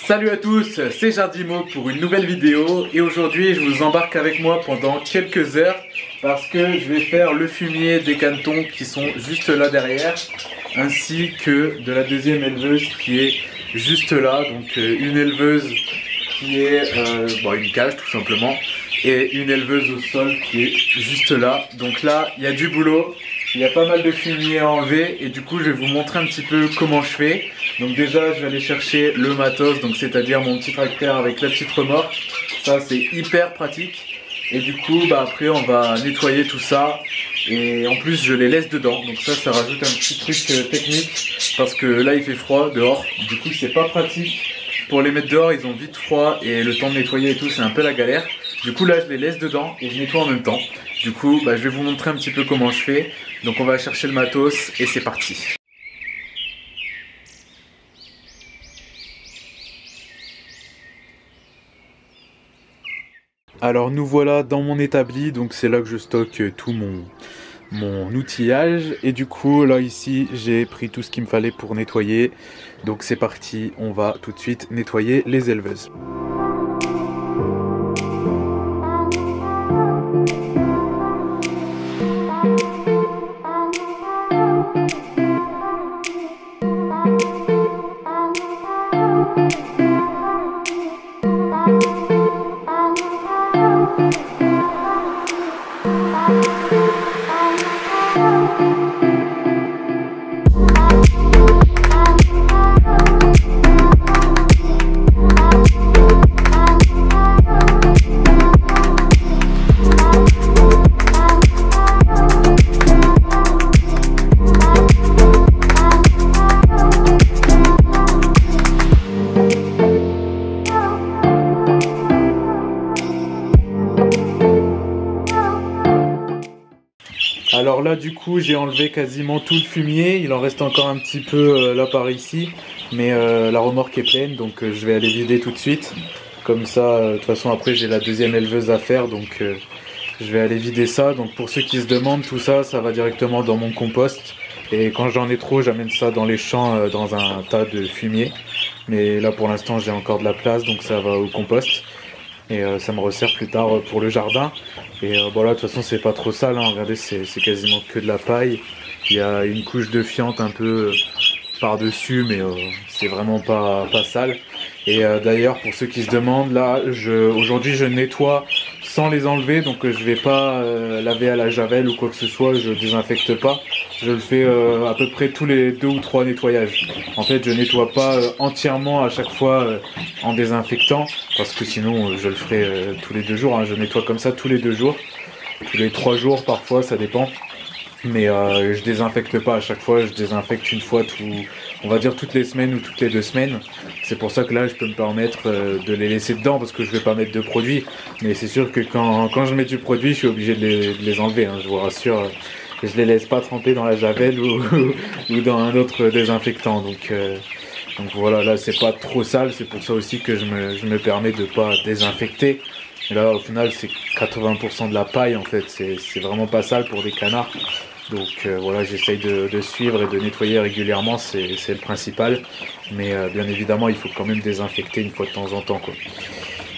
Salut à tous, c'est Jardimo pour une nouvelle vidéo et aujourd'hui je vous embarque avec moi pendant quelques heures parce que je vais faire le fumier des canetons qui sont juste là derrière ainsi que de la deuxième éleveuse qui est juste là, donc une éleveuse qui est une cage tout simplement et une éleveuse au sol qui est juste là. Donc là il y a du boulot, il y a pas mal de fumier à enlever et du coup je vais vous montrer un petit peu comment je fais. Donc déjà je vais aller chercher le matos, donc c'est-à-dire mon petit tracteur avec la petite remorque. Ça c'est hyper pratique. Et du coup après on va nettoyer tout ça. Et en plus je les laisse dedans. Donc ça rajoute un petit truc technique. Parce que là il fait froid dehors. Du coup c'est pas pratique. Pour les mettre dehors ils ont vite froid. Et le temps de nettoyer et tout c'est un peu la galère. Du coup là je les laisse dedans et je nettoie en même temps. Du coup je vais vous montrer un petit peu comment je fais. Donc on va chercher le matos et c'est parti. Alors nous voilà dans mon établi, donc c'est là que je stocke tout mon outillage. Et du coup là ici j'ai pris tout ce qu'il me fallait pour nettoyer. Donc c'est parti, on va tout de suite nettoyer les éleveuses. Alors là du coup j'ai enlevé quasiment tout le fumier, il en reste encore un petit peu là par ici, mais la remorque est pleine donc je vais aller vider tout de suite. Comme ça de toute façon après j'ai la deuxième éleveuse à faire, donc je vais aller vider ça. Donc pour ceux qui se demandent, tout ça, ça va directement dans mon compost. Et quand j'en ai trop j'amène ça dans les champs dans un tas de fumier. Mais là pour l'instant j'ai encore de la place donc ça va au compost. Et ça me resserre plus tard pour le jardin. Et bon là de toute façon c'est pas trop sale, hein. Regardez c'est quasiment que de la paille. Il y a une couche de fiente un peu par dessus, mais c'est vraiment pas sale. Et d'ailleurs pour ceux qui se demandent, là aujourd'hui je nettoie sans les enlever, donc je vais pas laver à la javel ou quoi que ce soit, je désinfecte pas. Je le fais à peu près tous les 2 ou 3 nettoyages. En fait je nettoie pas entièrement à chaque fois en désinfectant, parce que sinon je le ferai tous les 2 jours, hein. Je nettoie comme ça tous les 2 jours, tous les 3 jours parfois, ça dépend. Mais je désinfecte pas à chaque fois, je désinfecte une fois on va dire toutes les semaines ou toutes les 2 semaines. C'est pour ça que là je peux me permettre de les laisser dedans parce que je vais pas mettre de produit. Mais c'est sûr que quand je mets du produit, je suis obligé de les enlever, hein, je vous rassure. Je les laisse pas tremper dans la javel ou dans un autre désinfectant. Donc voilà, là c'est pas trop sale, c'est pour ça aussi que je me permets de pas désinfecter. Et là au final c'est 80% de la paille en fait, c'est vraiment pas sale pour des canards. Donc voilà, j'essaye de suivre et de nettoyer régulièrement, c'est le principal. Mais bien évidemment il faut quand même désinfecter une fois de temps en temps, quoi.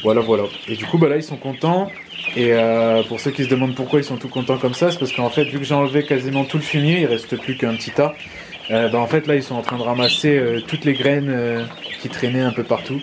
Voilà. Et du coup là ils sont contents. Et pour ceux qui se demandent pourquoi ils sont tout contents comme ça, c'est parce qu'en fait vu que j'ai enlevé quasiment tout le fumier, il reste plus qu'un petit tas. En fait là ils sont en train de ramasser toutes les graines qui traînaient un peu partout.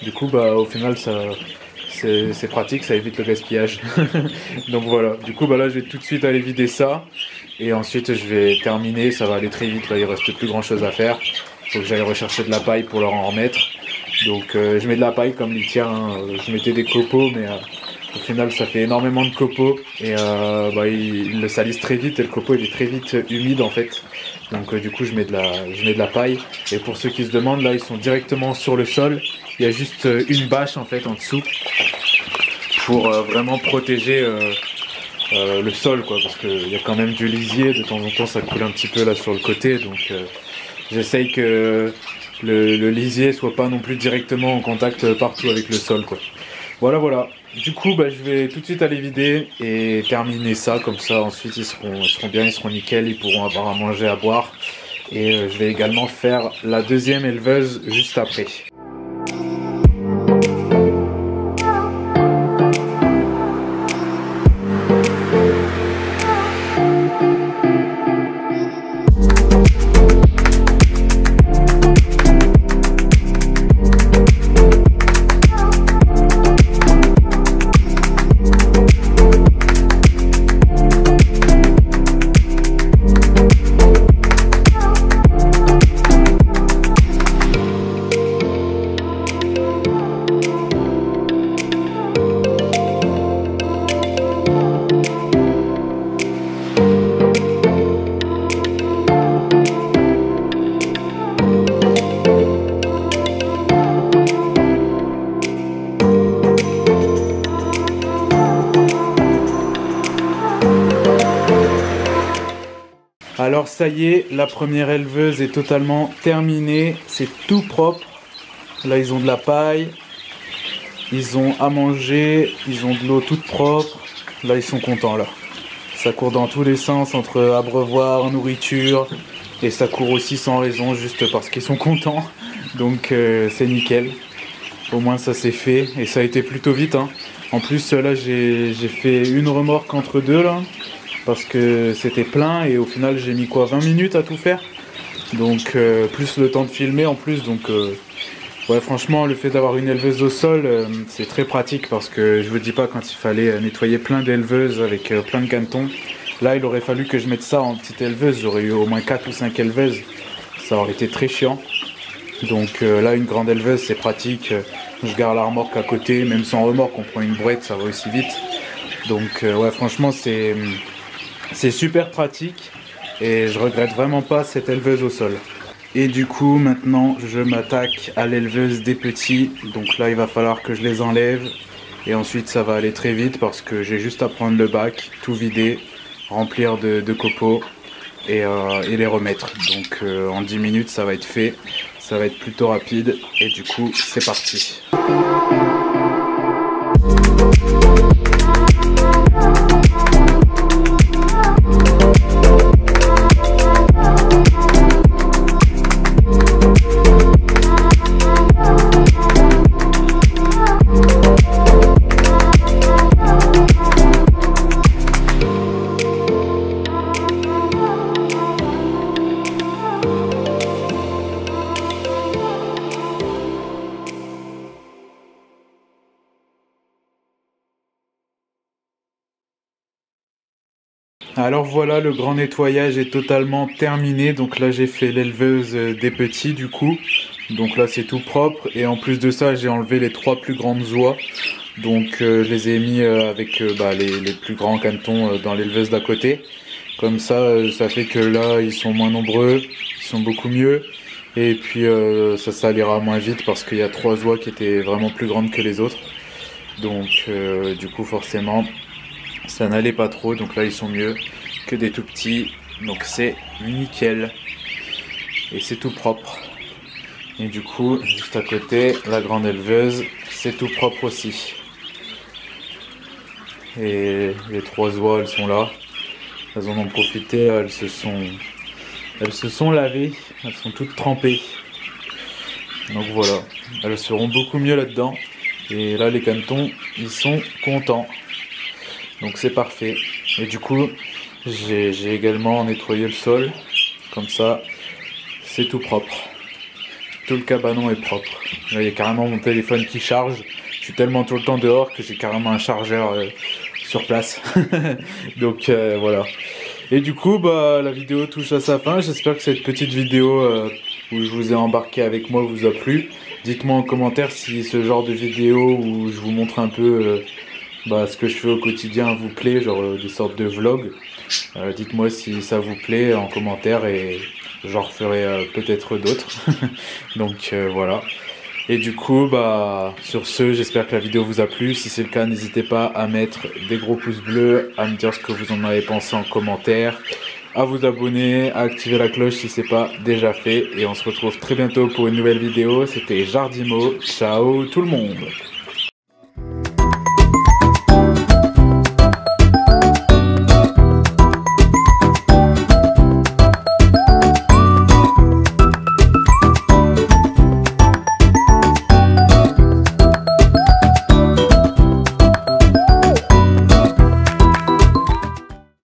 Du coup au final c'est pratique, ça évite le gaspillage. Donc voilà, du coup là je vais tout de suite aller vider ça. Et ensuite je vais terminer, ça va aller très vite, là il reste plus grand chose à faire. Faut que j'aille rechercher de la paille pour leur en remettre. Donc je mets de la paille comme litière, hein. Je mettais des copeaux mais au final ça fait énormément de copeaux. Et ils le salissent très vite et le copeau il est très vite humide en fait. Donc du coup je mets de la paille. Et pour ceux qui se demandent, là ils sont directement sur le sol. Il y a juste une bâche en fait en dessous pour vraiment protéger le sol, quoi, parce qu'il y a quand même du lisier, de temps en temps ça coule un petit peu là sur le côté, donc j'essaye que le lisier soit pas non plus directement en contact partout avec le sol, quoi. Voilà. Du coup je vais tout de suite aller vider et terminer ça, comme ça ensuite ils seront bien, ils seront nickel, ils pourront avoir à manger, à boire. Et je vais également faire la deuxième éleveuse juste après. Alors ça y est, la première éleveuse est totalement terminée, c'est tout propre. Là ils ont de la paille, ils ont à manger, ils ont de l'eau toute propre. Là ils sont contents là. Ça court dans tous les sens entre abreuvoir, nourriture, et ça court aussi sans raison juste parce qu'ils sont contents. Donc c'est nickel. Au moins ça s'est fait et ça a été plutôt vite hein. En plus là j'ai fait une remorque entre deux là. Parce que c'était plein et au final j'ai mis quoi 20 minutes à tout faire. Donc plus le temps de filmer en plus. Donc ouais franchement le fait d'avoir une éleveuse au sol c'est très pratique. Parce que je vous dis pas quand il fallait nettoyer plein d'éleveuses avec plein de canetons. Là il aurait fallu que je mette ça en petite éleveuse. J'aurais eu au moins 4 ou 5 éleveuses. Ça aurait été très chiant. Donc là une grande éleveuse c'est pratique. Je garde la remorque à côté. Même sans remorque on prend une brouette ça va aussi vite. Donc ouais franchement c'est super pratique et je regrette vraiment pas cette éleveuse au sol. Et du coup maintenant je m'attaque à l'éleveuse des petits. Donc là il va falloir que je les enlève et ensuite ça va aller très vite parce que j'ai juste à prendre le bac, tout vider, remplir de copeaux et les remettre. Donc en 10 minutes ça va être fait, ça va être plutôt rapide et du coup c'est parti. Alors voilà, le grand nettoyage est totalement terminé. Donc là j'ai fait l'éleveuse des petits du coup. Donc là c'est tout propre et en plus de ça j'ai enlevé les 3 plus grandes oies. Donc je les ai mis avec les plus grands canetons dans l'éleveuse d'à côté. Comme ça ça fait que là ils sont moins nombreux, ils sont beaucoup mieux. Et puis ça salira moins vite parce qu'il y a 3 oies qui étaient vraiment plus grandes que les autres. Donc du coup forcément ça n'allait pas trop, donc là ils sont mieux que des tout petits, donc c'est nickel et c'est tout propre. Et du coup juste à côté la grande éleveuse c'est tout propre aussi et les 3 oies elles sont là, elles en ont profité, elles se sont lavées, elles sont toutes trempées, donc voilà, elles seront beaucoup mieux là dedans. Et là les canetons ils sont contents. Donc c'est parfait. Et du coup, j'ai également nettoyé le sol. Comme ça, c'est tout propre. Tout le cabanon est propre. Là, il y a carrément mon téléphone qui charge. Je suis tellement tout le temps dehors que j'ai carrément un chargeur sur place. Donc voilà. Et du coup, la vidéo touche à sa fin. J'espère que cette petite vidéo où je vous ai embarqué avec moi vous a plu. Dites-moi en commentaire si ce genre de vidéo où je vous montre un peu... ce que je fais au quotidien vous plaît, genre des sortes de vlogs. Dites-moi si ça vous plaît en commentaire et j'en referai peut-être d'autres. Donc voilà. Et du coup, sur ce, j'espère que la vidéo vous a plu. Si c'est le cas, n'hésitez pas à mettre des gros pouces bleus, à me dire ce que vous en avez pensé en commentaire, à vous abonner, à activer la cloche si c'est pas déjà fait. Et on se retrouve très bientôt pour une nouvelle vidéo. C'était Jardimo. Ciao tout le monde.